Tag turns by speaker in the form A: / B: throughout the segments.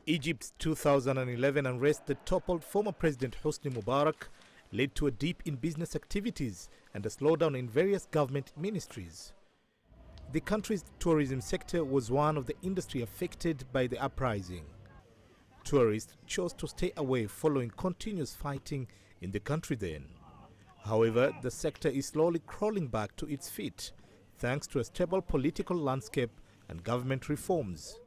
A: Egypt's 2011 unrest that toppled former President Hosni Mubarak led to a dip in business activities and a slowdown in various government ministries. The country's tourism sector was one of the industry affected by the uprising. Tourists chose to stay away following continuous fighting in the country then. However, the sector is slowly crawling back to its feet thanks to a stable political landscape and government reforms.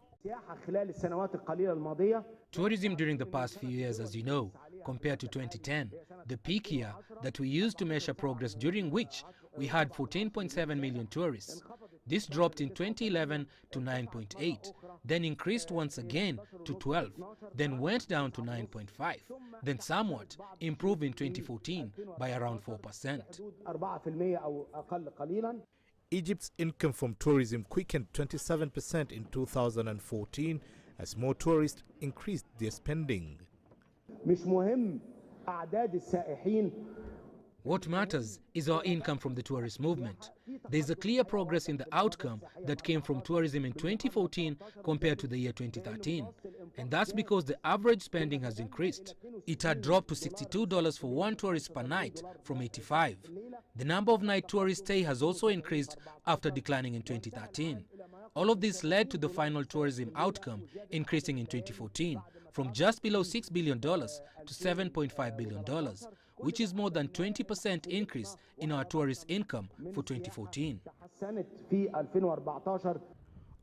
B: Tourism during the past few years, as you know, compared to 2010, the peak year that we used to measure progress, during which we had 14.7 million tourists. This dropped in 2011 to 9.8, then increased once again to 12, then went down to 9.5, then somewhat improved in 2014 by around 4%.
A: Egypt's income from tourism quickened 27% in 2014 as more tourists increased their spending.
B: What matters is our income from the tourist movement. There is a clear progress in the outcome that came from tourism in 2014 compared to the year 2013. And that's because the average spending has increased. It had dropped to $62 for one tourist per night from 85. The number of night tourist stay has also increased after declining in 2013. All of this led to the final tourism outcome increasing in 2014 from just below $6 billion to $7.5 billion, which is more than 20% increase in our tourist income for 2014.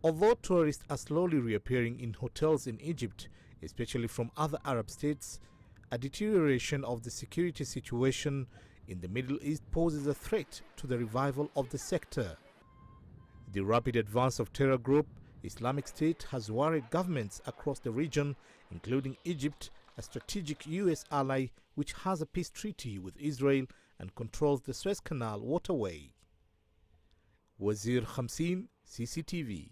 A: Although tourists are slowly reappearing in hotels in Egypt, especially from other Arab states, a deterioration of the security situation in the Middle East poses a threat to the revival of the sector. The rapid advance of terror group Islamic State has worried governments across the region, including Egypt, a strategic U.S. ally which has a peace treaty with Israel and controls the Suez Canal waterway. Wazir, Khamsin, CCTV.